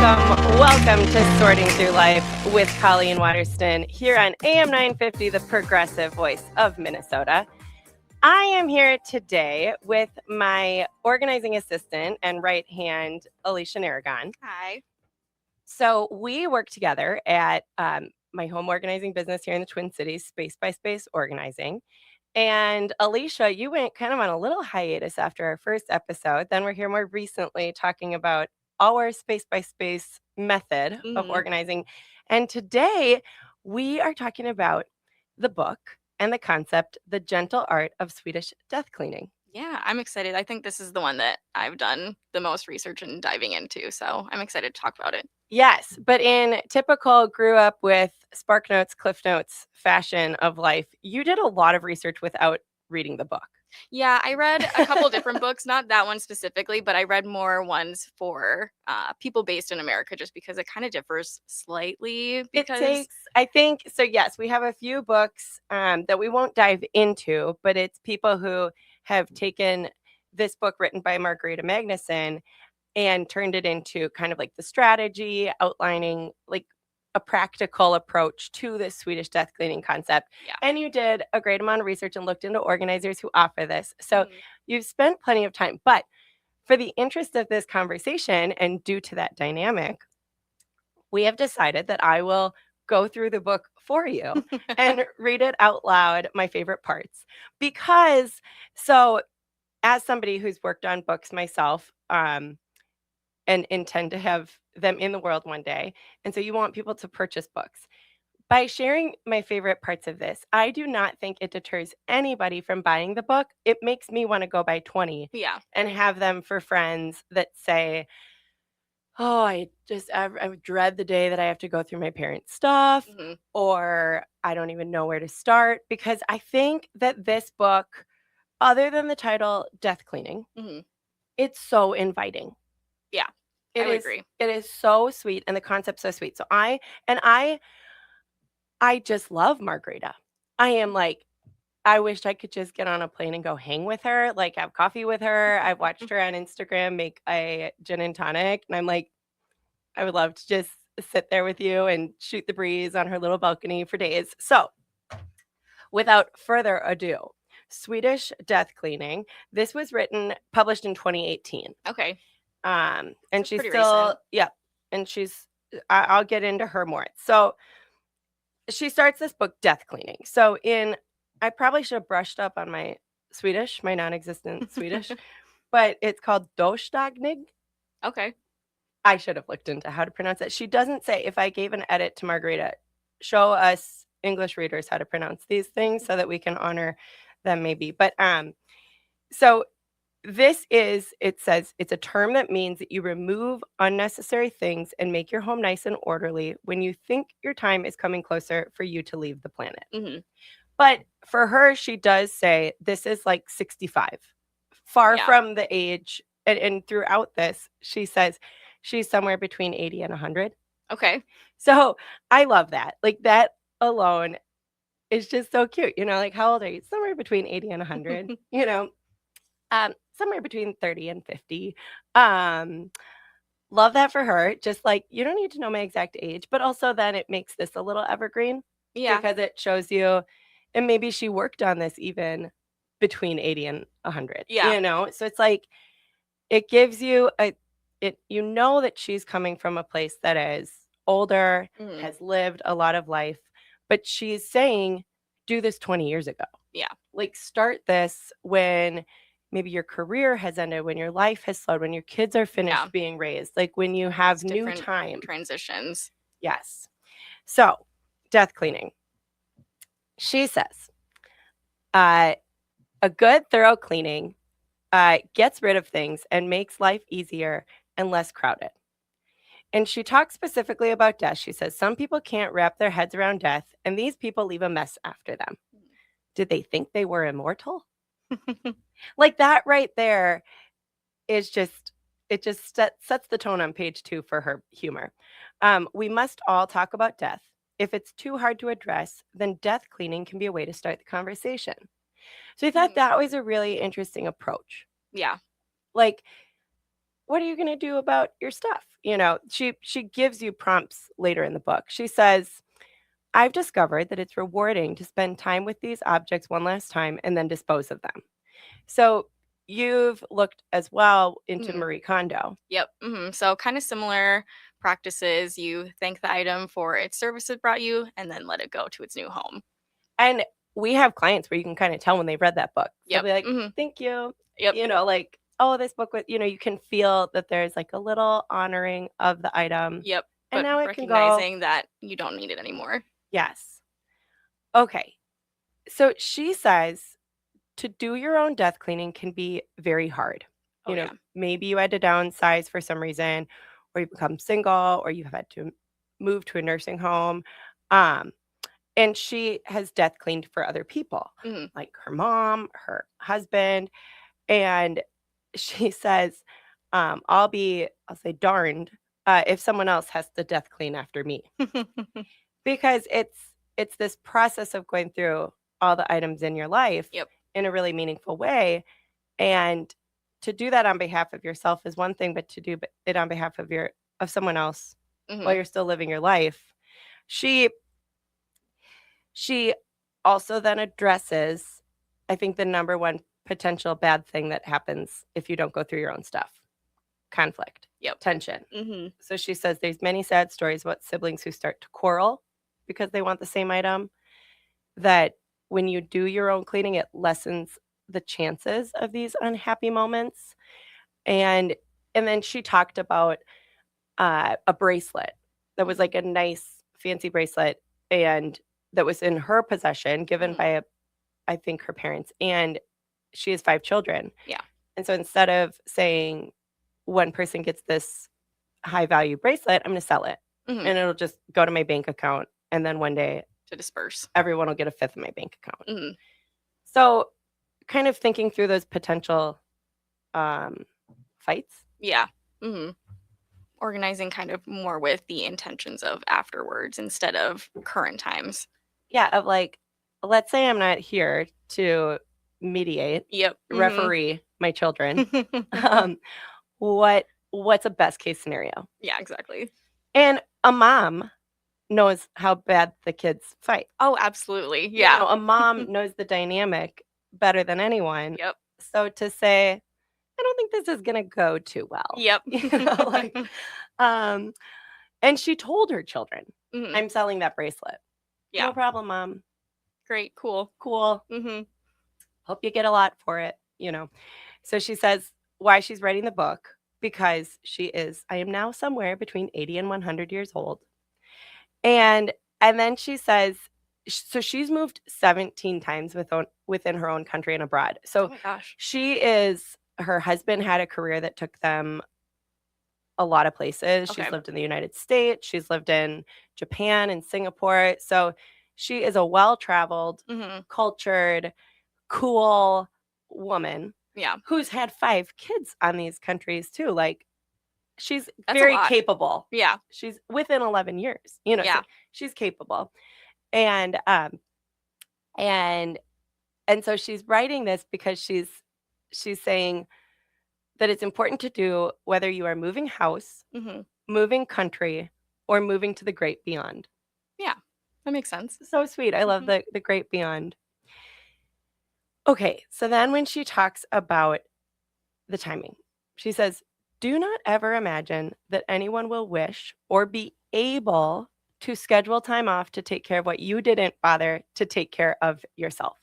Welcome to Sorting Through Life with Colleen Waterston here on AM 950, the progressive voice of Minnesota. I am here today with my organizing assistant and right hand, Alicia Aragon. Hi. So we work together at my home organizing business here in the Twin Cities, Space by Space Organizing. And Alicia, you went kind of on a little hiatus after our first episode. Then we're here more recently talking about our space by space method of organizing. And today we are talking about the book and the concept, The Gentle Art of Swedish Death Cleaning. Yeah, I'm excited. I think this is the one that I've done the most research and diving into. So I'm excited to talk about it. Yes, but in typical grew up with Spark Notes, Cliff Notes fashion of life, you did a lot of research without reading the book. Yeah, I read a couple different books, not that one specifically, but I read more ones for people based in America just because it kind of differs slightly. Because I think, so yes, we have a few books that we won't dive into, but it's people who have taken this book written by Margareta Magnusson and turned it into kind of like the strategy, outlining like a practical approach to this Swedish death cleaning concept. Yeah. And you did a great amount of research and looked into organizers who offer this. So you've spent plenty of time. But for the interest of this conversation and due to that dynamic, we have decided that I will go through the book for you and read it out loud, my favorite parts. Because, so as somebody who's worked on books myself, and intend to have them in the world one day. And so you want people to purchase books. By sharing my favorite parts of this, I do not think it deters anybody from buying the book. It makes me want to go buy 20 and have them for friends that say, oh, I dread the day that I have to go through my parents' stuff, or I don't even know where to start. Because I think that this book, other than the title, Death Cleaning, it's so inviting. Yeah. I would agree. It is so sweet, and the concept's so sweet. So I just love Margareta. I am like, I wished I could just get on a plane and go hang with her, like have coffee with her. I've watched her on Instagram make a gin and tonic, and I'm like, I would love to just sit there with you and shoot the breeze on her little balcony for days. So without further ado, Swedish Death Cleaning. This was published in 2018. Okay. And she's still recent. And I'll get into her more. So she starts this book, Death Cleaning. So I probably should have brushed up on my Swedish, my non-existent Swedish, but it's called döstädning. Okay. I should have looked into how to pronounce it. She doesn't say, if I gave an edit to Margareta, show us English readers how to pronounce these things so that we can honor them maybe. But so it says it's a term that means that you remove unnecessary things and make your home nice and orderly when you think your time is coming closer for you to leave the planet. But for her, she does say this is like 65, far from the age. And throughout this, she says she's somewhere between 80 and 100. Okay. So I love that. Like that alone is just so cute. Like how old are you? Somewhere between 80 and 100, somewhere between 30 and 50. Love that for her. Just like, you don't need to know my exact age, but also then it makes this a little evergreen. Yeah. Because it shows you, and maybe she worked on this even between 80 and 100. Yeah. So it's like, it gives you that she's coming from a place that is older, has lived a lot of life, but she's saying, do this 20 years ago. Yeah. Like start this when maybe your career has ended, when your life has slowed, when your kids are finished being raised, like when you have new time. Transitions. Yes. So, death cleaning. She says, a good thorough cleaning gets rid of things and makes life easier and less crowded. And she talks specifically about death. She says, some people can't wrap their heads around death, and these people leave a mess after them. Did they think they were immortal? Like that right there is it just sets the tone on page 2 for her humor. We must all talk about death. If it's too hard to address, then death cleaning can be a way to start the conversation. So I thought that was a really interesting approach. Yeah. Like, what are you going to do about your stuff? she gives you prompts later in the book. She says, I've discovered that it's rewarding to spend time with these objects one last time and then dispose of them. So you've looked as well into Mhm. Marie Kondo. Yep. So kind of similar practices. You thank the item for its service it brought you, and then let it go to its new home. And we have clients where you can kind of tell when they've read that book. They'll Yep. be like, Mhm. thank you. Yep. Like, oh, this book was, you can feel that there's like a little honoring of the item. Yep. And But now it can go. recognizing that you don't need it anymore. Yes. Okay. So she says to do your own death cleaning can be very hard. Oh, yeah. Maybe you had to downsize for some reason, or you become single, or you have had to move to a nursing home. And she has death cleaned for other people, Mhm. like her mom, her husband. And she says, I'll say darned if someone else has to death clean after me. Because it's this process of going through all the items in your life Yep. in a really meaningful way. And to do that on behalf of yourself is one thing, but to do it on behalf of someone else while Mhm. you're still living your life. She also then addresses, I think, the number one potential bad thing that happens if you don't go through your own stuff: conflict, Yep. tension. Mhm. So she says there's many sad stories about siblings who start to quarrel because they want the same item, that when you do your own cleaning, it lessens the chances of these unhappy moments. And then she talked about a bracelet that was like a nice fancy bracelet, and that was in her possession, given by I think her parents, and she has 5 children. Yeah. And so instead of saying one person gets this high value bracelet, I'm going to sell it, Mhm. and it'll just go to my bank account, and then one day To disperse. everyone will get a fifth of my bank account. Mhm. So kind of thinking through those potential fights. Yeah. Mhm. Organizing kind of more with the intentions of afterwards instead of current times. Yeah, of like, let's say I'm not here to mediate, Yep. referee my children. What's a best case scenario? Yeah, exactly. And a mom knows how bad the kids fight. Oh, absolutely. Yeah. A mom knows the dynamic better than anyone. Yep. So to say, I don't think this is gonna go too well. Yep. And she told her children, Mhm. I'm selling that bracelet. Yeah. No problem, Mom. Great. Cool. Cool. Mhm. Hope you get a lot for it. So she says why she's writing the book, because I am now somewhere between 80 and 100 years old. And then she says, so she's moved 17 times within her own country and abroad. So Oh my gosh. her husband had a career that took them a lot of places. Okay. She's lived in the United States. She's lived in Japan and Singapore. So she is a well-traveled, cultured, cool woman. Yeah. Who's had 5 kids on these countries too. Like, she's That's very a lot. capable. Yeah. She's within 11 years, Yeah. so she's capable. And so she's writing this because she's saying that it's important to do whether you are moving house, moving country, or moving to the great beyond. Yeah. That makes sense. So sweet. I love the great beyond. Okay, so then when she talks about the timing, she says, do not ever imagine that anyone will wish or be able to schedule time off to take care of what you didn't bother to take care of yourself.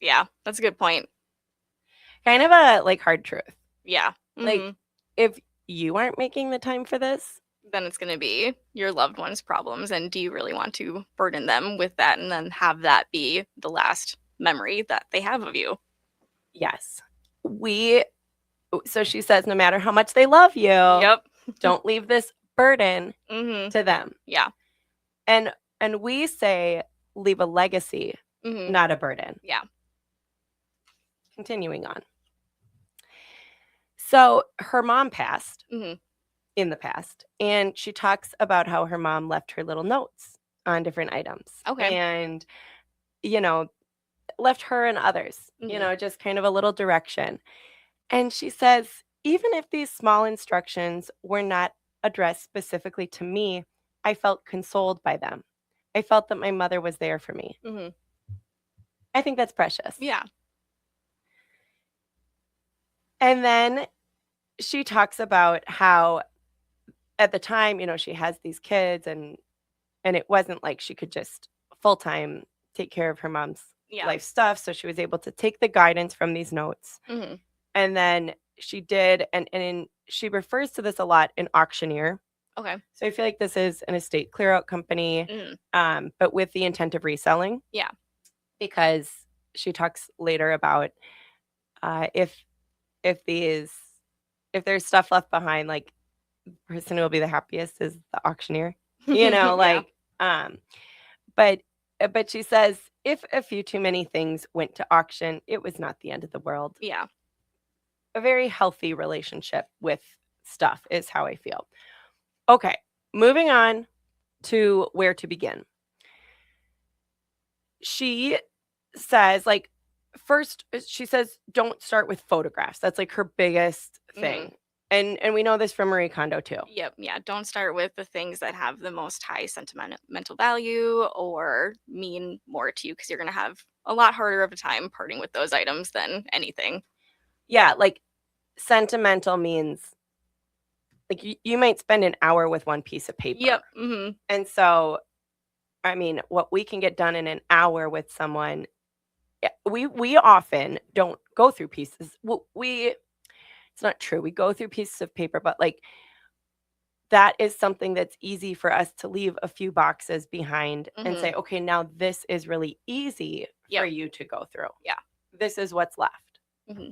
Yeah, that's a good point. Kind of a hard truth. Yeah. Like, if you aren't making the time for this, then it's going to be your loved one's problems. And do you really want to burden them with that and then have that be the last memory that they have of you? Yes. So she says, no matter how much they love you, don't leave this burden to them. Yeah. And we say leave a legacy, not a burden. Yeah. Continuing on. So her mom passed in the past, and she talks about how her mom left her little notes on different items. Okay. And, left her and others, just kind of a little direction. And she says, even if these small instructions were not addressed specifically to me, I felt consoled by them. I felt that my mother was there for me. Mhm. I think that's precious. Yeah. And then she talks about how at the time, she has these kids and it wasn't like she could just full-time take care of her mom's Yeah. life stuff. So she was able to take the guidance from these notes. Mhm. And then she did, and she refers to this a lot, in auctioneer. Okay. So I feel like this is an estate clear-out company, Mhm. but with the intent of reselling. Yeah. Because she talks later about if there's stuff left behind, like, the person who will be the happiest is the auctioneer. Yeah. Like, but she says if a few too many things went to auction, it was not the end of the world. Yeah. A very healthy relationship with stuff is how I feel. Okay, moving on to where to begin. She says, like, first, she says, don't start with photographs. That's like her biggest thing. And we know this from Marie Kondo too. Yep. Yeah. Don't start with the things that have the most high sentimental value or mean more to you, because you're going to have a lot harder of a time parting with those items than anything. Yeah, like sentimental means like you might spend an hour with one piece of paper. Yep. Mm-hmm. And so, I mean, what we can get done in an hour with someone, we often don't go through pieces. It's not true. We go through pieces of paper, but like that is something that's easy for us to leave a few boxes behind and say, okay, now this is really easy for you to go through. Yeah. This is what's left. Mm-hmm.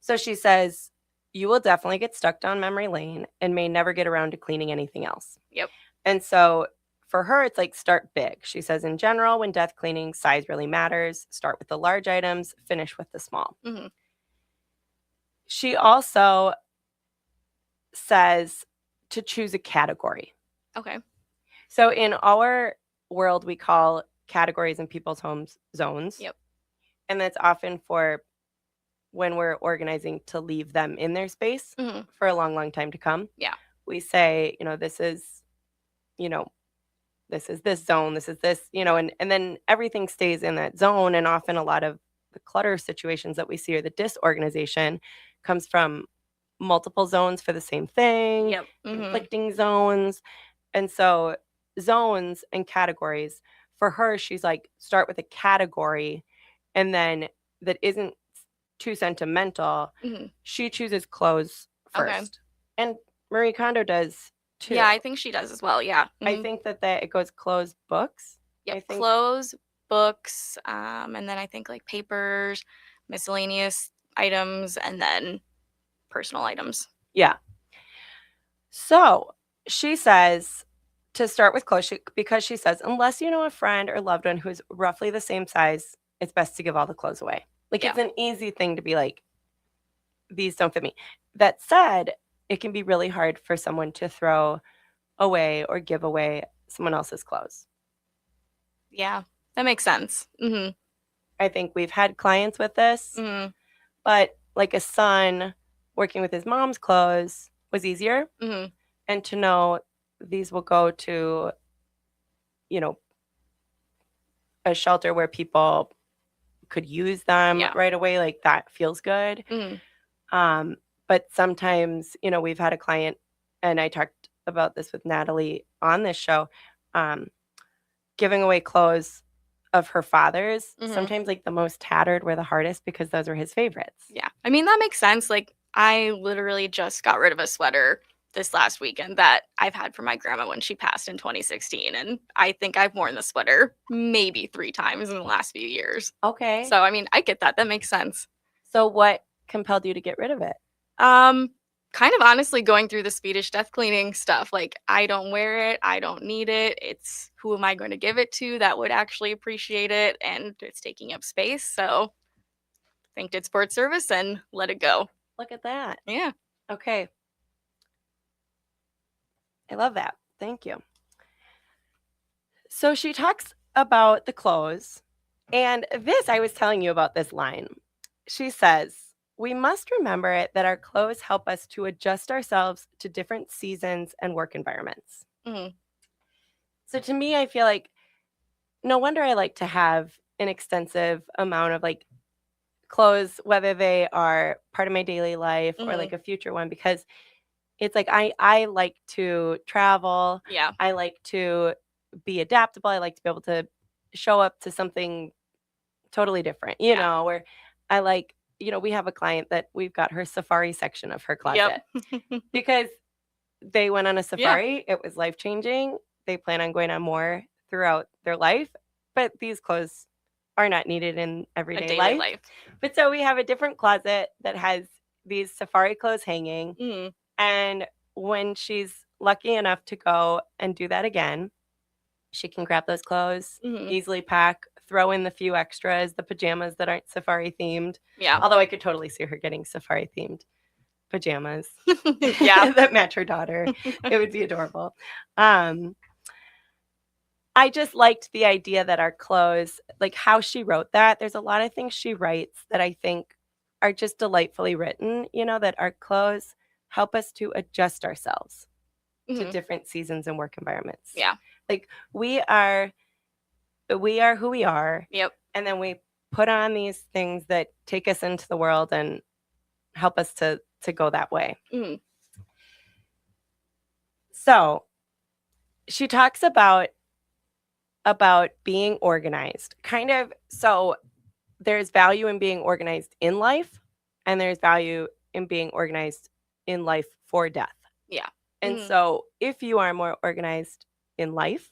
So she says, you will definitely get stuck down memory lane and may never get around to cleaning anything else. Yep. And so for her, it's like start big. She says, in general, when death cleaning, size really matters. Start with the large items, finish with the small. Mm-hmm. She also says to choose a category. Okay. So in our world, we call categories in people's homes zones. Yep. And that's often for when we're organizing to leave them in their space for a long, long time to come. Yeah. We say, this is this zone, this is this, and then everything stays in that zone. And often a lot of the clutter situations that we see or the disorganization comes from multiple zones for the same thing, Yep. conflicting zones. And so zones and categories, for her, she's like, start with a category, and then that isn't too sentimental. She chooses clothes first. Okay. And Marie Kondo does too. Yeah, I think she does as well. Yeah. I think that it goes clothes, books. Yeah, clothes, books, and then I think like papers, miscellaneous items, and then personal items. Yeah. So she says to start with clothes because she says, unless you know a friend or loved one who's roughly the same size, it's best to give all the clothes away. Like, it's an easy thing to be like, these don't fit me. That said, it can be really hard for someone to throw away or give away someone else's clothes. Yeah, that makes sense. I think we've had clients with this, but like a son working with his mom's clothes was easier. And to know these will go to, a shelter where people could use them right away, like that feels good. But sometimes, we've had a client, and I talked about this with Natalie on this show, giving away clothes of her father's. Sometimes like the most tattered were the hardest because those were his favorites. Yeah. I mean, that makes sense. Like, I literally just got rid of a sweater this last weekend that I've had for my grandma when she passed in 2016. And I think I've worn the sweater maybe 3 times in the last few years. Okay. So, I mean, I get that. That makes sense. So what compelled you to get rid of it? Kind of honestly going through the Swedish Death Cleaning stuff. Like, I don't wear it. I don't need it. It's who am I going to give it to that would actually appreciate it? And it's taking up space. So thanked its for its service and let it go. Look at that. Yeah. Okay. I love that. Thank you. So she talks about the clothes. And this, I was telling you about this line. She says, we must remember that our clothes help us to adjust ourselves to different seasons and work environments. Mhm. So to me, I feel like no wonder I like to have an extensive amount of like clothes, whether they are part of my daily life or like Mhm. a future one, because it's like I like to travel. Yeah. I like to be adaptable. I like to be able to show up to something totally different, Yeah. where I like, we have a client that we've got her safari section of her Yep. closet because they went on a Yeah. safari. It was life changing. They plan on going on more throughout their life, but these clothes are not needed in A everyday daily life. life. But so we have a different closet that has these safari clothes hanging. Mhm. And when she's lucky enough to go and do that again, she can grab those clothes, Mhm. easily pack, throw in the few extras, the pajamas that aren't safari themed. Yeah. Although I could totally see her getting safari themed pajamas Yeah. that match her daughter. It would be adorable. I just liked the idea that our clothes, like how she wrote that. There's a lot of things she writes that I think are just delightfully written, that our clothes help us to adjust ourselves to Mhm. different seasons and work environments. Yeah. Like we are who we are, Yep. and then we put on these things that take us into the world and help us to go that way. Mhm. So, she talks about being organized. Kind of so there's value in being organized in life, and there's value in being organized in life for death. Yeah. And Mhm. so if you are more organized in life,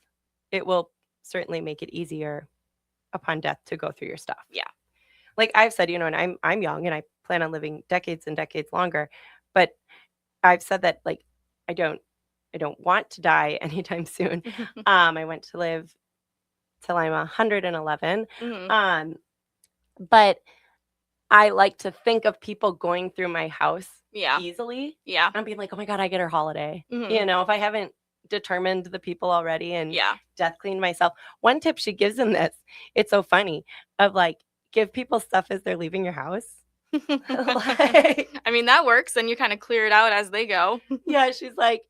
it will certainly make it easier upon death to go through your stuff. Yeah. Like I've said, and I'm young and I plan on living decades and decades longer, but I've said that like I don't I don't want to die anytime soon. I want to live till I'm 111. Mhm. Um, but I like to think of people going through my house Yeah. easily Yeah. and being like, "Oh my god, I get her holiday." Mhm. If I haven't determined the people already and Yeah. death cleaned myself. One tip she gives in this, it's so funny, of like give people stuff as they're leaving your house. Like, I mean, that works, and you kinda clear it out as they go. yeah, she's like,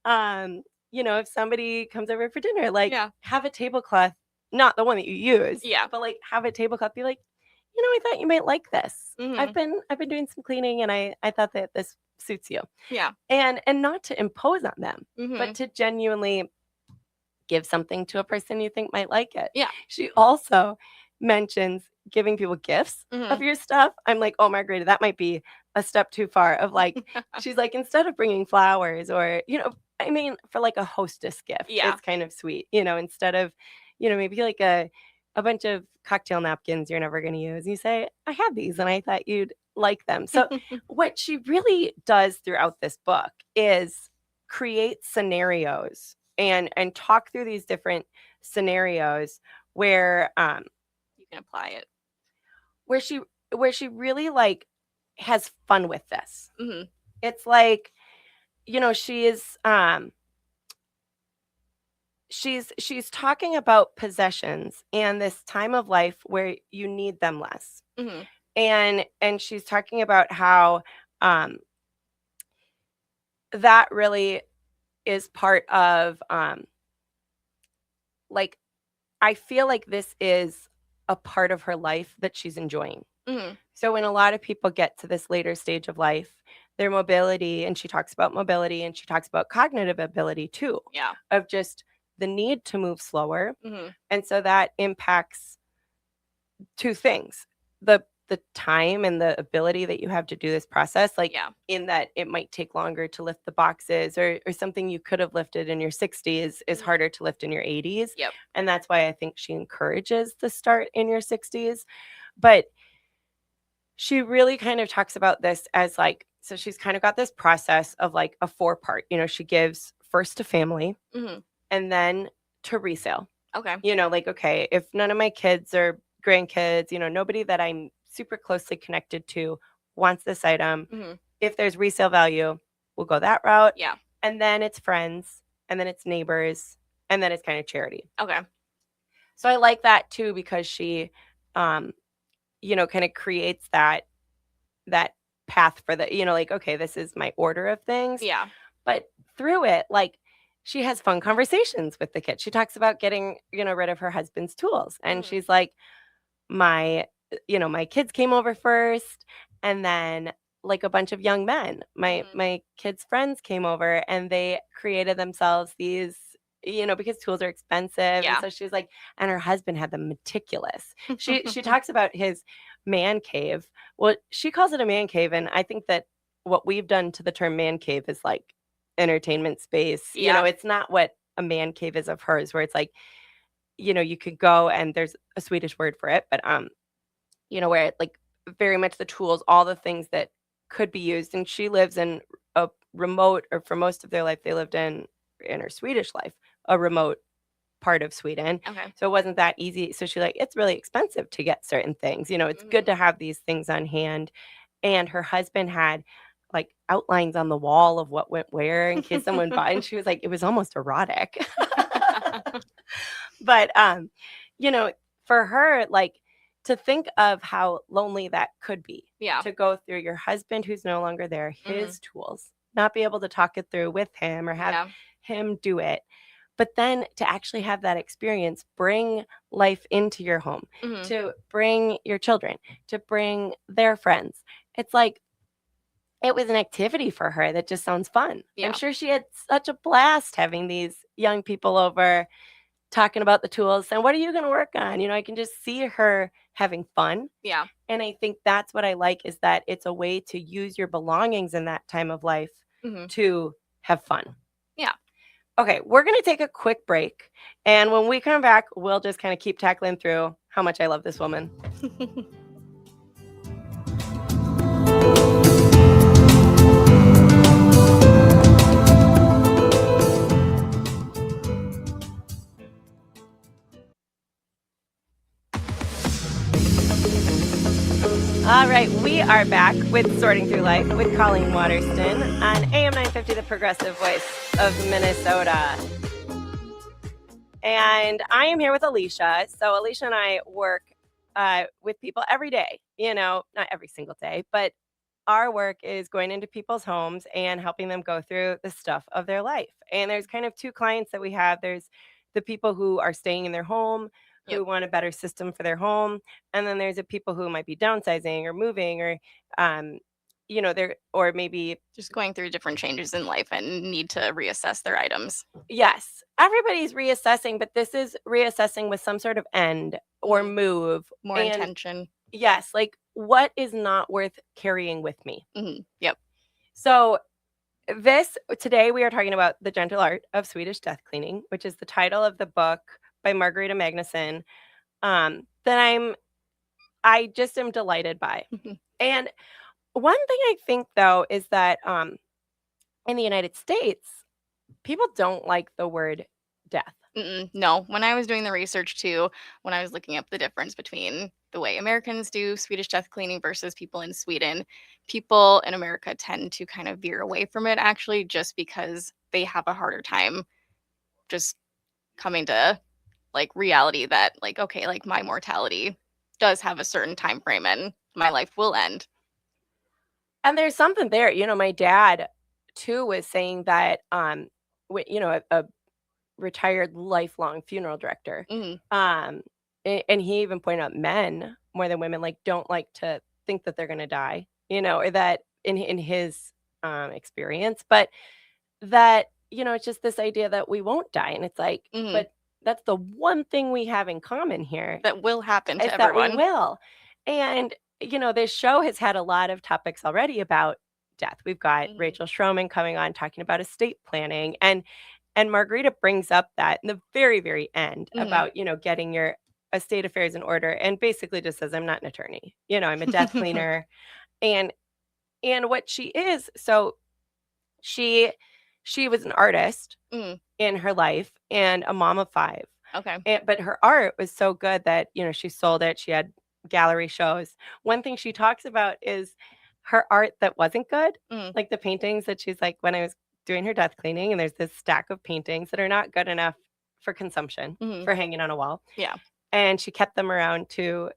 if somebody comes over for dinner, like Yeah. have a tablecloth, not the one that you use, Yeah. but like have a tablecloth, be like, I thought you might like this. I've Mhm. been doing some cleaning and I thought that this suits you. Yeah. And not to impose on them, but Mhm. to genuinely give something to a person you think might like it. Yeah. She also mentions giving people gifts of Mhm. your stuff. I'm like, "Oh, Margareta, that might be a step too far," of like she's like, "Instead of bringing flowers or, I mean, for like a hostess gift, Yeah. it's kind of sweet, instead of, maybe like a bunch of cocktail napkins you're never going to use. You say, "I had these and I thought you'd like them." So, what she really does throughout this book is create scenarios and talk through these different scenarios where You can apply it. where she where she really like has fun with this. Mhm. It's like, she is she's talking about possessions and this time of life where you need them less. Mhm. And she's talking about how um that really is part of like I feel like this is a part of her life that she's enjoying. Mhm. So when a lot of people get to this later stage of life, their mobility, and she talks about mobility and she talks about cognitive ability too, Yeah. of just the need to move slower. Mhm. And so that impacts two things. The time and the ability that you have to do this process, like Yeah. in that it might take longer to lift the boxes or something you could have lifted in your 60s is Mhm. harder to lift in your 80s. Yep. And that's why I think she encourages the start in your 60s. But she really kind of talks about this as like, so she's kind of got this process of like a four-part, she gives first to family Mhm. and then to resale. Okay. Like, okay, if none of my kids or grandkids, nobody that I'm super closely connected to wants this item, Mhm. if there's resale value, we'll go that route. Yeah. And then it's friends, and then it's neighbors, and then it's kind of charity. Okay. So I like that too because she, kind of creates that path for the, like, okay, this is my order of things. Yeah. But through it, like, she has fun conversations with the kids. She talks about getting, rid of her husband's tools. And she's like, my kids came over first, and then like a bunch of young men, my kids' friends came over, and they created themselves these, because tools are expensive. And Yeah. so she's like, and her husband had them meticulous. She talks about his man cave. Well, she calls it a man cave, and I think that what we've done to the term man cave is like entertainment space. Yeah. It's not what a man cave is of hers, where it's like, you could go, and there's a Swedish word for it, but where it, like, very much the tools, all the things that could be used. And she lives in a remote, or for most of their life, they lived in her Swedish life, a remote part of Sweden. Okay. So it wasn't that easy. So she's like, it's really expensive to get certain things. It's good to have these things on hand. And her husband had like outlines on the wall of what went where in case someone bought. And she was like, it was almost erotic. But for her, like, to think of how lonely that could be. Yeah. To go through your husband who's no longer there, his tools, not be able to talk it through with him or have him do it. But then to actually have that experience, bring life into your home, to bring your children, to bring their friends. It's like, it was an activity for her that just sounds fun. Yeah. I'm sure she had such a blast having these young people over, talking about the tools, and what are you going to work on? I can just see her having fun. Yeah. And I think that's what I like, is that it's a way to use your belongings in that time of life to have fun. Yeah. Okay, we're going to take a quick break. And when we come back, we'll just kind of keep tackling through how much I love this woman. All right, we are back with Sorting Through Life with Colleen Waterston on AM 950, the progressive voice of Minnesota. And I am here with Alicia. So Alicia and I work with people every day, not every single day, but our work is going into people's homes and helping them go through the stuff of their life. And there's kind of two clients that we have. There's the people who are staying in their home, who want a better system for their home. And then there's the people who might be downsizing or moving, or, they're, or maybe just going through different changes in life and need to reassess their items. Yes, everybody's reassessing, but this is reassessing with some sort of end or move. More intention. Yes, like, what is not worth carrying with me? Yep. So today we are talking about The Gentle Art of Swedish Death Cleaning, which is the title of the book by Margareta Magnusson, that I just am delighted by. And one thing I think, though, is that in the United States, people don't like the word death. No. When I was doing the research too, when I was looking up the difference between the way Americans do Swedish death cleaning versus people in Sweden, people in America tend to kind of veer away from it, actually, just because they have a harder time just coming to like reality that, like, okay, like, my mortality does have a certain time frame and my life will end. And there's something there. My dad too was saying that a retired lifelong funeral director, and he even pointed out men more than women like don't like to think that they're going to die, or that in his experience, but that it's just this idea that we won't die. And it's like, but that's the one thing we have in common here that will happen to everyone. That we will. And this show has had a lot of topics already about death. We've got Rachel Schroman coming on talking about estate planning, and Margareta brings up that in the very, very end about, getting your estate affairs in order, and basically just says, I'm not an attorney, I'm a death cleaner. And what she is, so she was an artist in her life and a mom of 5. Okay. But her art was so good that, she sold it. She had gallery shows. One thing she talks about is her art that wasn't good, like the paintings that she's like, when I was doing her death cleaning, and there's this stack of paintings that are not good enough for consumption, for hanging on a wall. Yeah. And she kept them around to,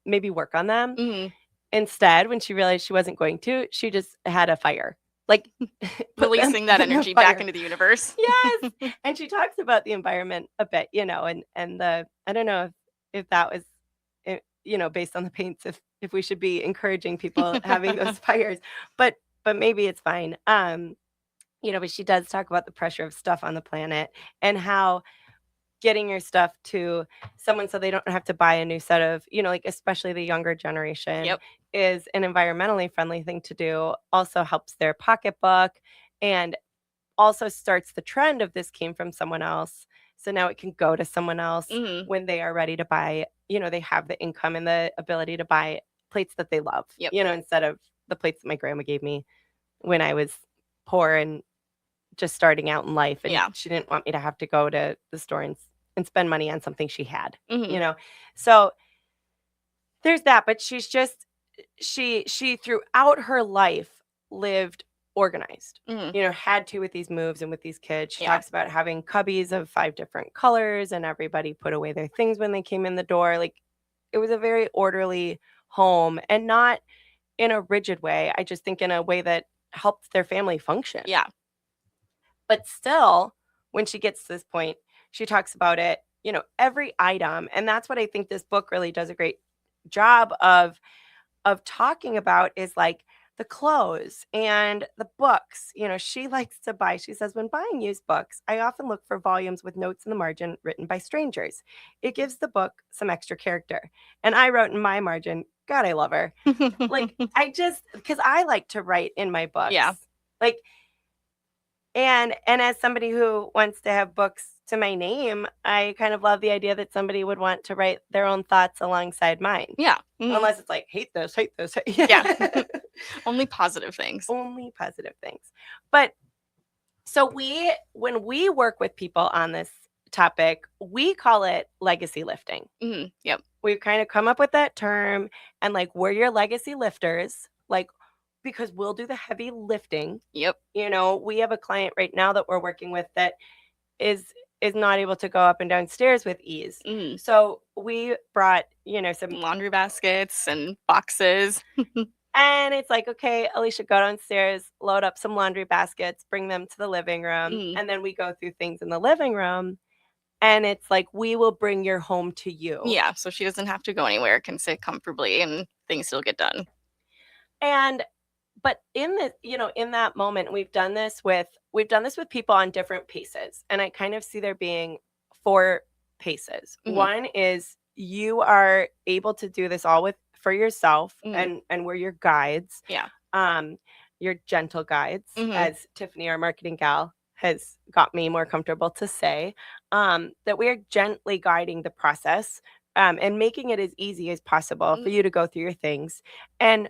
maybe work on them. instead, when she realized she wasn't going to, she just had a fire. Like put them Releasing that in the energy back fire. into the universe. Yes. And she talks about the environment a bit, and the I don't know if that was based on the paints, if we should be encouraging people having those fires, but maybe it's fine. But she does talk about the pressure of stuff on the planet and how getting your stuff to someone so they don't have to buy a new set of, like especially the younger generation, Yep. is an environmentally friendly thing to do. Also helps their pocketbook and also starts the trend of this came from someone else. So now it can go to someone else when they are ready to buy, they have the income and the ability to buy plates that they love, Yep. Instead of the plates that my grandma gave me when I was poor and just starting out in life. And she didn't want me to have to go to the store and spend money on something she had, So there's that. But she's just, she throughout her life lived organized, had to with these moves and with these kids. She talks about having cubbies of 5 different colors and everybody put away their things when they came in the door. Like it was a very orderly home, and not in a rigid way. I just think in a way that helped their family function. Yeah. But still, when she gets to this point, she talks about it, every item. And that's what I think this book really does a great job of talking about, is like the clothes and the books. She likes to buy, she says, when buying used books, I often look for volumes with notes in the margin written by strangers. It gives the book some extra character. And I wrote in my margin, God, I love her. Like, because I like to write in my books. Yeah. Like, and as somebody who wants to have books to my name, I kind of love the idea that somebody would want to write their own thoughts alongside mine. Yeah. Unless it's like, hate this. Yeah. Only positive things. Only positive things. But so when we work with people on this topic, we call it legacy lifting. Yep. We've kind of come up with that term, and like, we're your legacy lifters, like, because we'll do the heavy lifting. Yep. We have a client right now that we're working with that is not able to go up and down stairs with ease. So we brought, some laundry baskets and boxes. And it's like, okay, Alicia, go downstairs, load up some laundry baskets, bring them to the living room. And then we go through things in the living room. And it's like, we will bring your home to you. Yeah. So she doesn't have to go anywhere, can sit comfortably, and things still get done. But in this, in that moment, we've done this with people on different paces. And I kind of see there being 4 paces. One is, you are able to do this all for yourself, and we're your guides. Yeah. Your gentle guides, as Tiffany, our marketing gal, has got me more comfortable to say, that we are gently guiding the process, and making it as easy as possible for you to go through your things. And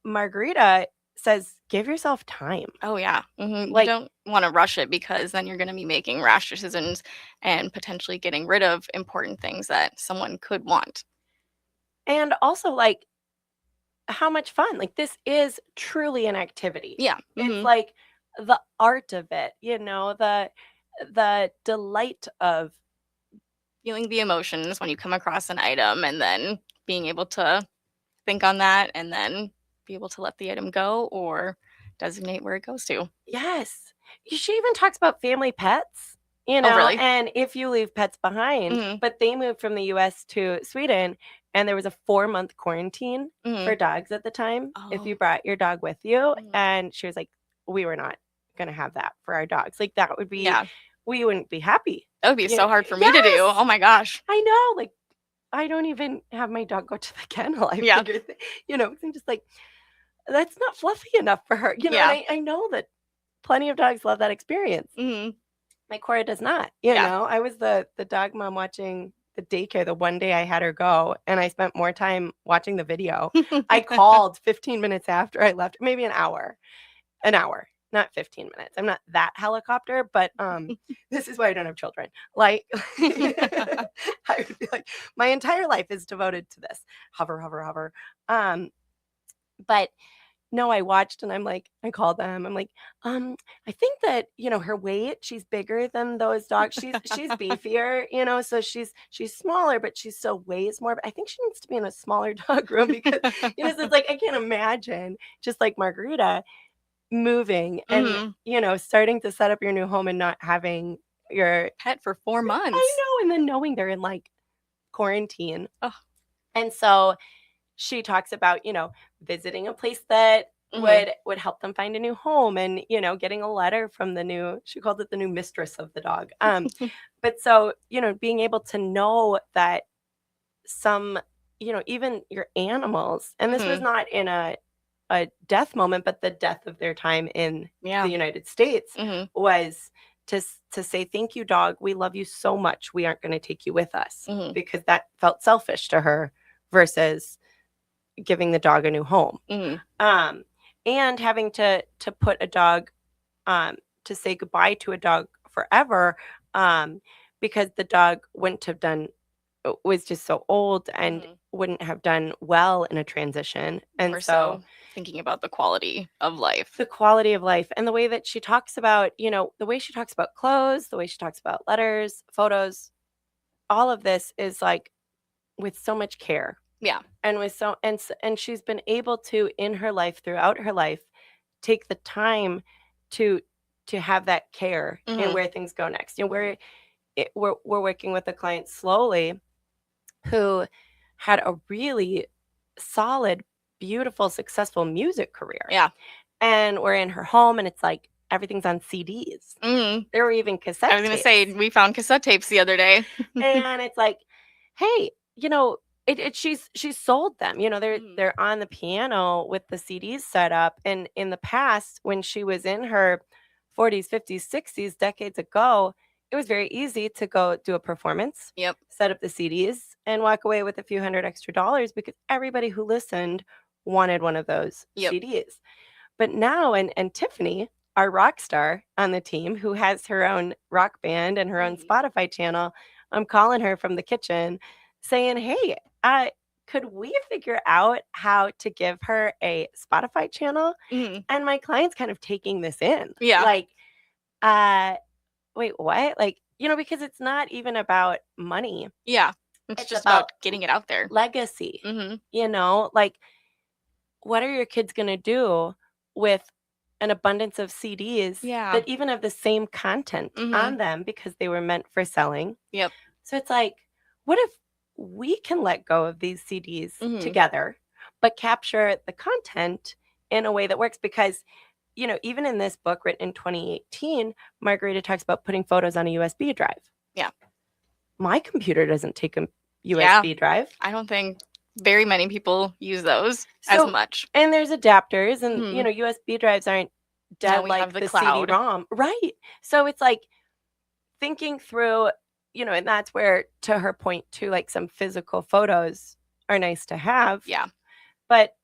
Margareta says, give yourself time. Oh, yeah. Like, you don't want to rush it, because then you're going to be making rash decisions and potentially getting rid of important things that someone could want. And also, like, how much fun. Like, this is truly an activity. Yeah. It's like the art of it, the delight of feeling the emotions when you come across an item, and then being able to think on that, and then be able to let the item go or designate where it goes to. Yes. She even talks about family pets, Oh, really? and if you leave pets behind. But they moved from the US to Sweden, and there was a 4-month quarantine for dogs at the time, if you brought your dog with you. And she was like, we were not going to have that for our dogs. Like, that would be, we wouldn't be happy. That would be so hard for me to do. Oh my gosh. I know. Like, I don't even have my dog go to the kennel. I figure, I'm just like, that's not fluffy enough for her. And I know that plenty of dogs love that experience. My Cora does not. I was the dog mom watching the daycare the one day I had her go, and I spent more time watching the video. I called 15 minutes after I left, maybe an hour, not 15 minutes. I'm not that helicopter, but this is why I don't have children. Like, I would be like, my entire life is devoted to this. Hover, hover, hover. But no, I watched, and I'm like, I called them. I'm like, I think that, her weight, she's bigger than those dogs. She's beefier, so she's smaller, but she still weighs more. But I think she needs to be in a smaller dog room because, so it's like I can't imagine just like Margareta moving and, Mhm. starting to set up your new home and not having your Pet for 4 I months. know, and then knowing they're in like quarantine. Ugh. And so she talks about, visiting a place that Mhm. would help them find a new home and, getting a letter from she called it the new mistress of the dog. But so, being able to know that some, even your animals, and this was Mhm. not in a death moment, but the death of their time in the Yeah. United States Mhm. was to say, thank you, dog. We love you so much. We aren't going to take you with us, Mhm. because that felt selfish to her versus giving the dog a new home. Mhm. And having to put a dog, to say goodbye to a dog forever, because the dog wouldn't have done was just so old and Mhm. wouldn't have done well in a transition. And More so so thinking about the quality of life. the quality of life and the way that she talks about, the way she talks about clothes, the way she talks about letters, photos, all of this is like with so much care. Yeah. And with so and she's been able to, in her life, throughout her life, take the time to have that care and Mhm. where things go next. Mhm. We're working with a client slowly who had a really solid, beautiful, successful music career. Yeah. And we're in her home, and it's like everything's on CDs. Mhm. There were even I cassette was gonna say, tapes. we found cassette tapes the other day. And it's like, hey, she's sold them. They're Mhm. they're on the piano with the CDs set up. And in the past, when she was in her 40s, 50s, 60s, decades ago, it was very easy to go do a performance, Yep. set up the CDs, and walk away with a few hundred extra dollars because everybody who listened wanted one of those Yep. CDs. But now, and Tiffany, our rock star on the team, who has her own rock band and her own Mhm. Spotify channel, I'm calling her from the kitchen saying, hey, could we figure out how to give her a Spotify channel? Mhm. And my client's kind of taking this in. Yeah. Like, uh, wait, what? Like, because it's not even about money. Yeah. It's It's just about about getting it out there. legacy. Mhm. Like, what are your kids going to do with an abundance of CDs Yeah. that even have the same content Mhm. on them because they were meant for selling? Yep. So it's like, what if we can let go of these CDs Mhm. together, but capture the content in a way that works? Because, even in this book written in 2018, Margareta talks about putting photos on a USB drive. Yeah. My computer doesn't take a Yeah. USB drive. I don't think very many people use those as So, much. and there's adapters, and, Mhm. USB drives aren't Now dead we have like the the cloud. CD-ROM. Right. So it's like thinking through, and that's where, to her point too, like some physical photos are nice to have, Yeah. but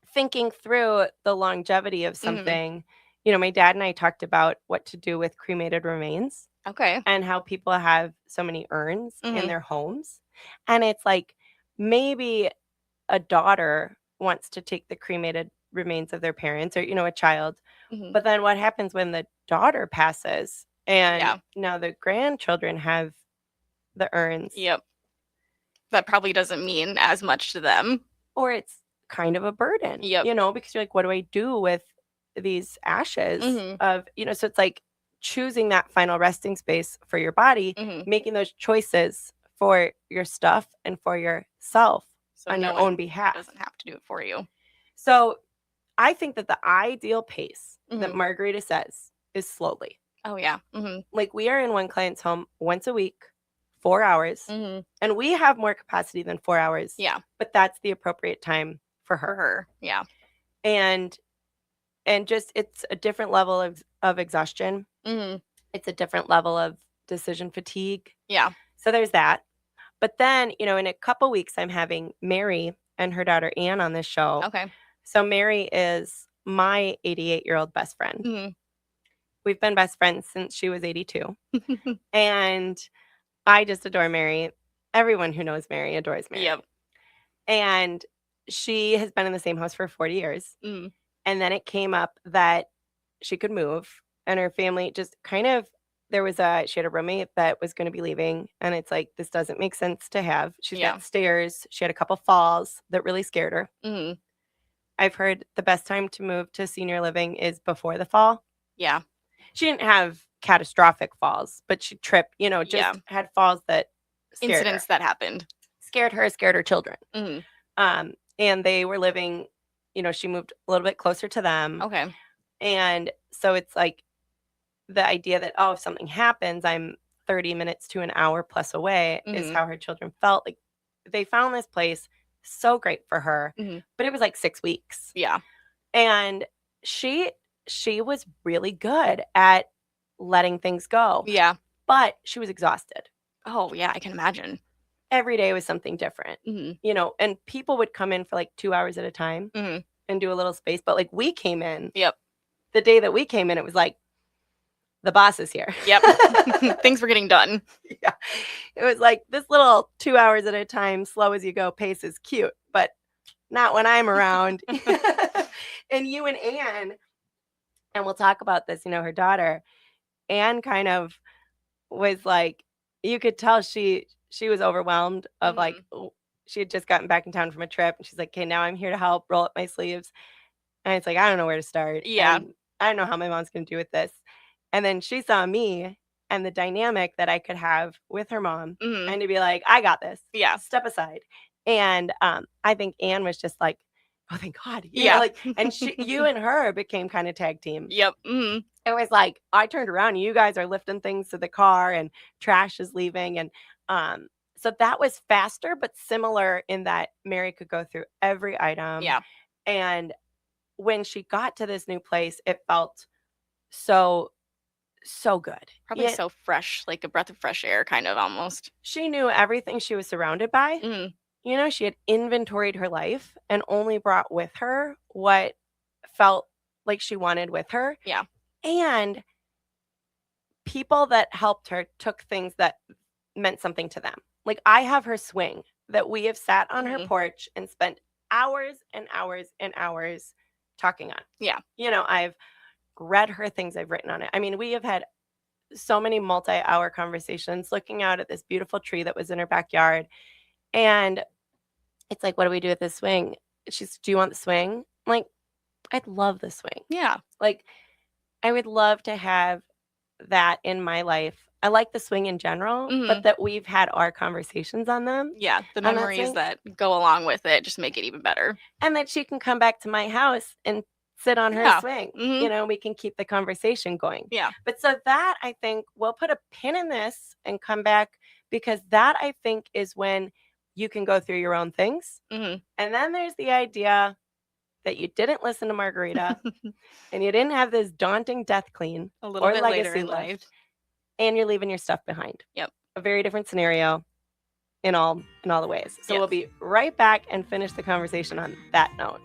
thinking through the longevity of Mhm. something, my dad and I talked about what to do with cremated remains Okay. and how people have so many urns in Mhm. their homes. And it's like maybe a daughter wants to take the cremated remains of their parents, or, a child. Mhm. But then what happens when the daughter passes and Yeah. now the grandchildren have the urns? Yep. That probably doesn't mean as much to them. Or it's kind of a burden, Yep. because you're like, what do I do with these ashes Mhm. of, so it's like choosing that final resting space for your body, Mhm. making those choices for your stuff and for yourself So on no your own one behalf. doesn't have to do it for you. So I think that the ideal pace that Mhm. Margarita says is slowly. Oh, yeah. Mhm. Like, we are in one client's home once a week, 4 hours, Mhm. and we have more capacity than 4 hours, Yeah. but that's the appropriate time for For her. her. Yeah. And just it's a different level of exhaustion. Mhm. It's a different level of decision fatigue. Yeah. So there's that. But then, in a couple weeks, I'm having Mary and her daughter Anne on this show. Okay. So Mary is my 88-year-old best friend. Mhm. We've been best friends since she was 82. And I just adore Mary. Everyone who knows Mary adores Mary. Yep. And she has been in the same house for 40 years. Mm. And then it came up that she could move, and her family just kind of, she had a roommate that was going to be leaving, and it's like, this doesn't make sense to have. She's Yeah. got stairs. She had a couple falls that really scared her. Mhm. I've heard the best time to move to senior living is before the fall. Yeah. She didn't have catastrophic falls, but she tripped, just Yeah. had falls that scared Incidents her. that happened. Scared her children. Mhm. And they were living, she moved a little bit closer to them. Okay. And so it's like the idea that, if something happens, I'm 30 minutes to an hour plus away is Mhm. how her children felt. Like, they found this place so great for her, Mhm. but it was like 6 weeks. Yeah. And she was really good at letting things go, Yeah. but she was exhausted. Oh, yeah, I can imagine. Every day was something different, Mhm. and people would come in for like 2 hours at a time Mhm. and do a little space. But like, we came in, Yep. the day that we came in, it was like, the boss is here. Yep. Things were getting done. Yeah. It was like, this little 2 hours at a time, slow as you go pace is cute, but not when I'm around. And you and Anne, and we'll talk about this, her daughter, Anne kind of was like, you could tell she was overwhelmed of like, she had just gotten back in town from a trip, and she's like, okay, now I'm here to help roll up my sleeves. And it's like, I don't know where to start. Yeah. And I don't know how my mom's going to do with this. And then she saw me and the dynamic that I could have with her mom, Mhm. and to be like, I got this. Yeah. Step aside. And I think Anne was just like, oh, thank God. Yeah. And you and her became kind of tag team. Yep. Mhm. It was like, I turned around and you guys are lifting things to the car, and trash is leaving. And so that was faster, but similar in that Mary could go through every item. Yeah. And when she got to this new place, it felt so good. Probably so fresh, like a breath of fresh air, kind of almost. She knew everything she was surrounded by. Mhm. She had inventoried her life and only brought with her what felt like she wanted with her. Yeah. And people that helped her took things that meant something to them. Like, I have her swing that we have sat on her porch and spent hours and hours and hours talking on. Yeah. I've read her things, I've written on it. I mean, we have had so many multi-hour conversations looking out at this beautiful tree that was in her backyard. And it's like, what do we do with this swing? She's, do you want the swing? I'm like, I'd love the swing. Yeah. Like, I would love to have that in my life. I like the swing in general, but that we've had our conversations on them. Yeah. The memories that go along with it just make it even better. And that she can come back to my house and sit on her swing. We can keep the conversation going. Yeah. But so that, I think, we'll put a pin in this and come back, because that, I think, is when you can go through your own things. And then there's the idea that you didn't listen to Margareta and you didn't have this daunting death clean a little bit later in lift, life, and you're leaving your stuff behind. Yep. A very different scenario in all the ways. So we'll be right back and finish the conversation on that note.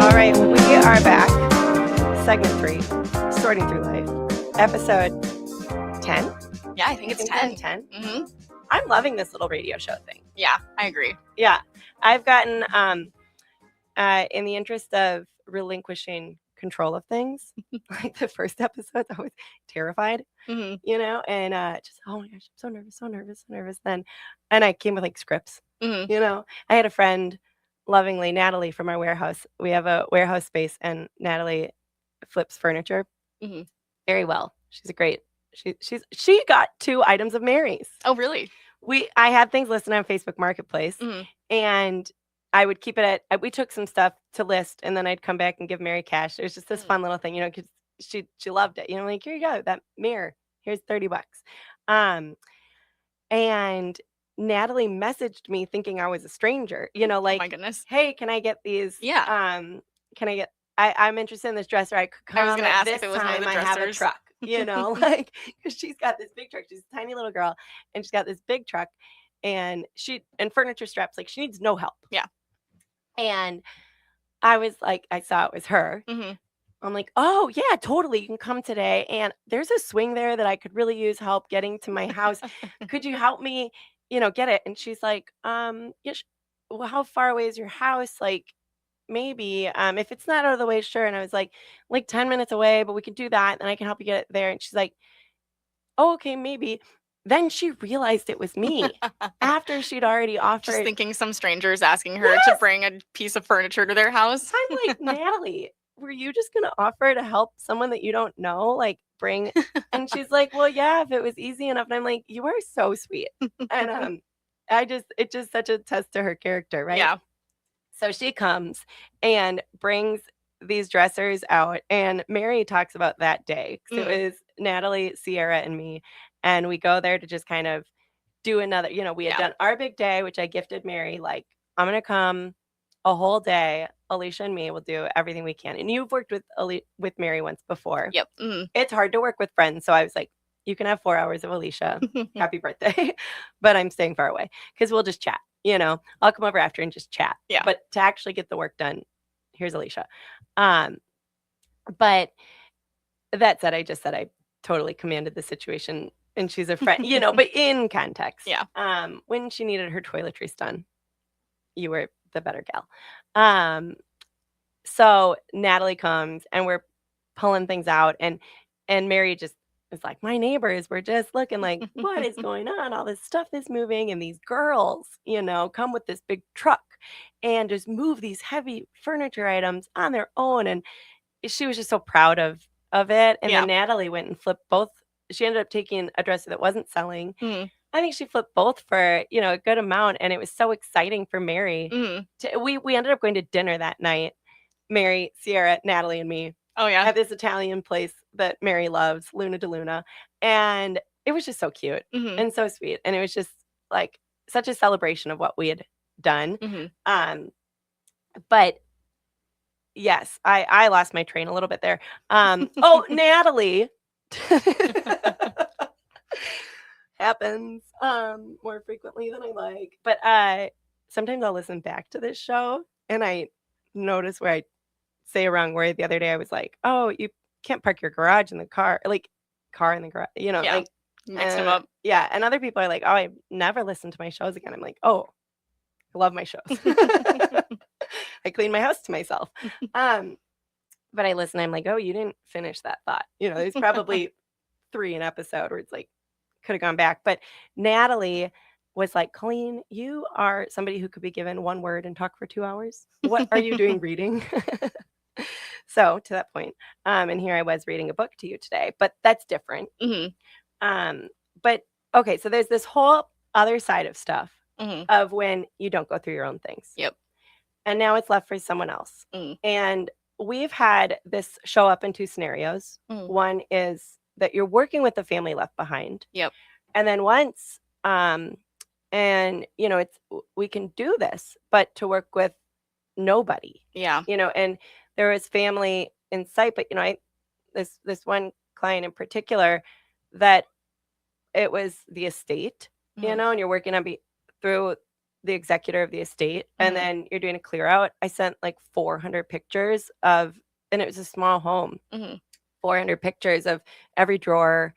All right, we are back. Segment 3, Sorting Through Life, episode 10. Yeah, I think it's 10. 10. I'm loving this little radio show thing. Yeah, I agree. Yeah, I've gotten, in the interest of relinquishing control of things, like the first episode, I was terrified, and just, oh my gosh, I'm so nervous then. And I came with like scripts, I had a friend, lovingly, Natalie, from our warehouse. We have a warehouse space, and Natalie flips furniture very well. She's a great, she got 2 items of Mary's. Oh, really? I had things listed on Facebook Marketplace, and I would keep it we took some stuff to list, and then I'd come back and give Mary cash. It was just this fun little thing, because she loved it. Like, here you go, that mirror. Here's $30. And Natalie messaged me thinking I was a stranger, like, oh my goodness, hey, can I get these? Yeah. Can I get, I'm interested in this dresser. I could come. I was going to ask this if it was one of time the I have a dressers. truck, like, because she's got this big truck. She's a tiny little girl, and she's got this big truck, and furniture straps, like, she needs no help. Yeah. And I was like, I saw it was her. I'm like, "Oh, yeah, totally. You can come today. And there's a swing there that I could really use help getting to my house. Could you help me, get it?" And she's like, yeah, well, how far away is your house? Like, maybe, if it's not out of the way, sure. And I was like 10 minutes away, but we could do that, and I can help you get it there. And she's like, "Oh, okay, maybe." Then she realized it was me after she'd already Just offered. thinking some strangers asking her to Yes! bring a piece of furniture to their house. I'm like, "Natalie, were you just gonna offer to help someone that you don't know, like, bring?" And she's like, "Well, yeah, if it was easy enough." And I'm like, "You are so sweet." And, it's just such a test to her character, right? Yeah. So she comes and brings these dressers out, and Mary talks about that day. So Mm. it was Natalie, Sierra, and me, and we go there to just kind of do another, we had Yeah. done our big day, which I gifted Mary, like, "I'm gonna come a whole day. Alicia and me will do everything we can." And you've worked with Mary once before. Yep. Mm. It's hard to work with friends, so I was like, "You can have 4 hours of Alicia. Happy birthday." But I'm staying far away because 'cause we'll just chat, I'll come over after and just chat. Yeah. But to actually get the work done, here's Alicia. Um, but that said, I just said I totally commanded the situation, and she's a friend, but in context. Yeah. When she needed her toiletries done, you were the better gal. Um, so Natalie comes, and we're pulling things out, and Mary just is like, "My neighbors were just looking like, what is going on? All this stuff is moving, and these girls, come with this big truck and just move these heavy furniture items on their own." And she was just so proud of it. And Yeah. then Natalie went and flipped both. She ended up taking a dresser that wasn't selling. Mm. I think she flipped both for, a good amount, and it was so exciting for Mary. Mm. We ended up going to dinner that night. Mary, Sierra, Natalie, and me Oh, yeah. at this Italian place that Mary loves, Luna de Luna, and it was just so cute Mhm. and so sweet, and it was just, like, such a celebration of what we had done. Mhm. But yes, I lost my train a little bit there. Oh, Natalie happens, more frequently than I like, but, sometimes I'll listen back to this show, and I notice where I say a wrong word. The other day, I was like, "Oh, you can't park your garage in the car," like, car in the garage, Yeah. like, Mixed them up. yeah, and other people are like, "Oh, I never listen to my shows again." I'm like, "Oh, I love my shows." I clean my house to myself. Um, but I listen, I'm like, "Oh, you didn't finish that thought." There's probably 3 an episode where it's like, could have gone back. But Natalie was like, "Colleen, you are somebody who could be given 1 word and talk for 2 hours. What are you doing reading?" So, to that point, and here I was reading a book to you today, but that's different. Mhm. Um, but okay, so there's this whole other side of stuff Mhm. of when you don't go through your own things. Yep. And now it's left for someone else. Mm. And we've had this show up in 2 scenarios. Mm. One is that you're working with the family left behind. Yep. And then once, and we can do this, but to work with nobody, Yeah. and there was family in sight, but this one client in particular that it was the estate, Mhm. and you're working on through the executor of the estate, and Mhm. then you're doing a clear out. I sent like 400 pictures of, and it was a small home, Mhm. 400 pictures of every drawer,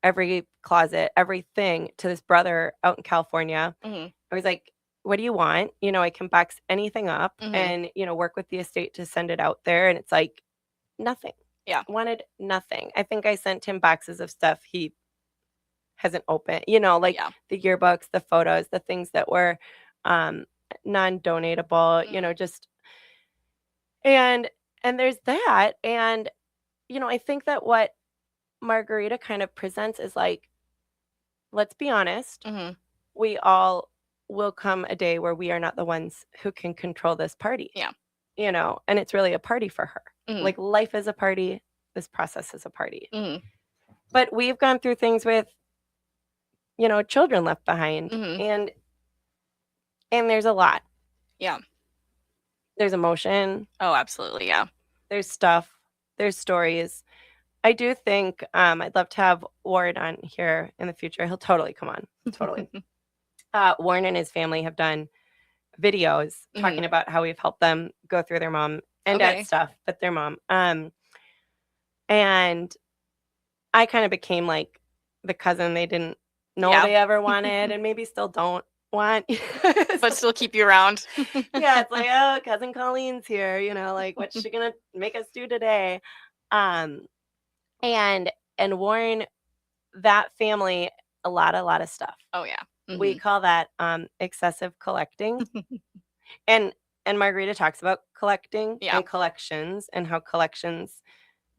every closet, everything to this brother out in California. Mhm. I was like, "What do you want?" I can box anything up Mhm. and, work with the estate to send it out there. And it's like, nothing. Yeah. Wanted nothing. I think I sent him boxes of stuff he hasn't opened, like Yeah. the yearbooks, the photos, the things that were um, non-donatable, just, and there's that. And, I think that what Margareta kind of presents is like, let's be honest, Mhm. we all will come a day where we are not the ones who can control this party. Yeah. And it's really a party for her. Mhm. Like, life is a party, this process is a party. Mhm. But we've gone through things with, children left behind, Mhm. and there's a lot. Yeah. There's emotion, Oh, absolutely. Yeah. there's stuff, there's stories. I do think I'd love to have Ward on here in the future. He'll totally come on. Totally. Warren and his family have done videos talking Mhm. about how we've helped them go through their mom and Okay. dad's stuff, but their mom. And I kind of became like the cousin they didn't know Yeah. they ever wanted and maybe still don't want. But still keep you around. Yeah, it's like, oh, cousin Colleen's here, like what's she gonna make us do today? Um, and Warren, that family, a lot of stuff. Oh, yeah. We call that excessive collecting. And Margareta talks about collecting Yeah. and collections and how collections,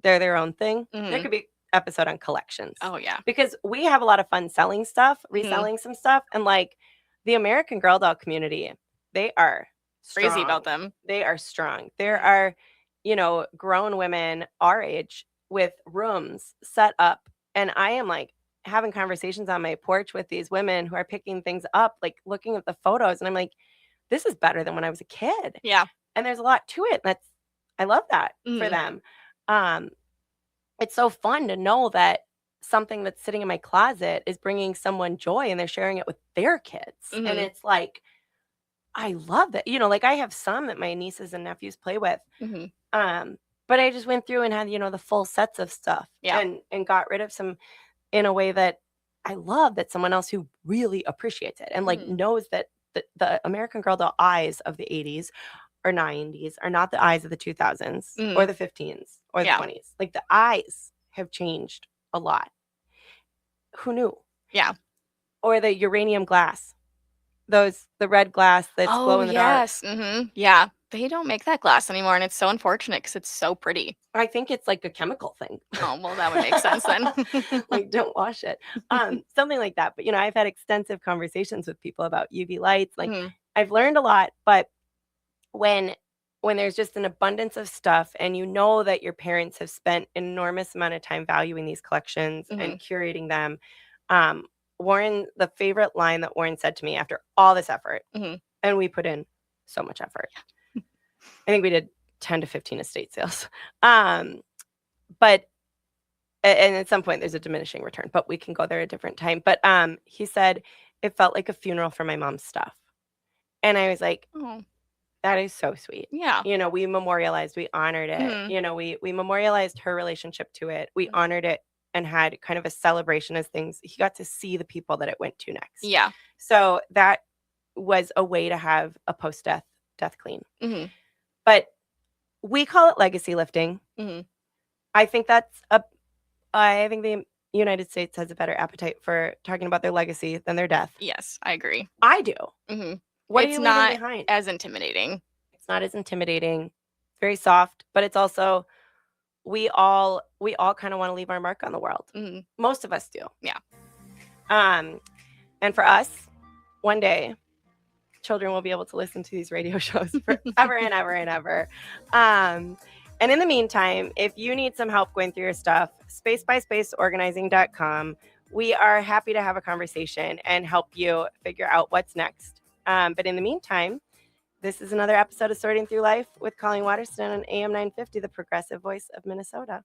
they're their own thing. There could be episode on collections. Oh, yeah. Because we have a lot of fun selling stuff, reselling some stuff, and like the American Girl doll community, they are Crazy strong. about them. They are strong. There are, grown women our age with rooms set up, and I am like having conversations on my porch with these women who are picking things up, like looking at the photos, and I'm like, this is better than when I was a kid. Yeah. And there's a lot to it. I love that for them. It's so fun to know that something that's sitting in my closet is bringing someone joy and they're sharing it with their kids. And it's like, I love that. Like I have some that my nieces and nephews play with. But I just went through and had, the full sets of stuff and got rid of some in a way that I love, that someone else who really appreciates it and like knows that the American Girl doll eyes of the 80s or 90s are not the eyes of the 2000s or the 15s or the 20s. Like the eyes have changed a lot. Who knew? Yeah. Or the uranium glass. The red glass that's glow in the dark. Yeah. They don't make that glass anymore, and it's so unfortunate because it's so pretty. I think it's like a chemical thing. Oh, well, that would make sense then. Like, don't wash it. Something like that. But, I've had extensive conversations with people about UV lights. Like, I've learned a lot, but when there's just an abundance of stuff and you know that your parents have spent an enormous amount of time valuing these collections and curating them, Warren, the favorite line that Warren said to me after all this effort, and we put in so much effort. I think we did 10 to 15 estate sales. But and at some point there's a diminishing return, but we can go there a different time. But he said it felt like a funeral for my mom's stuff. And I was like, oh, that is so sweet. Yeah. We memorialized, we honored it. We memorialized her relationship to it. We honored it and had kind of a celebration as things. He got to see the people that it went to next. Yeah. So that was a way to have a post-death clean. But we call it legacy lifting. I think I think the United States has a better appetite for talking about their legacy than their death. Yes, I agree. I do. What are it's you not leaving behind? as intimidating. It's not as intimidating. It's very soft, but it's also we all kind of want to leave our mark on the world. Most of us do. Yeah. And for us, one day, children will be able to listen to these radio shows forever and ever and ever. And in the meantime, if you need some help going through your stuff, spacebyspaceorganizing.com. We are happy to have a conversation and help you figure out what's next. But in the meantime, this is another episode of Sorting Through Life with Colleen Waterston on AM 950, the progressive voice of Minnesota.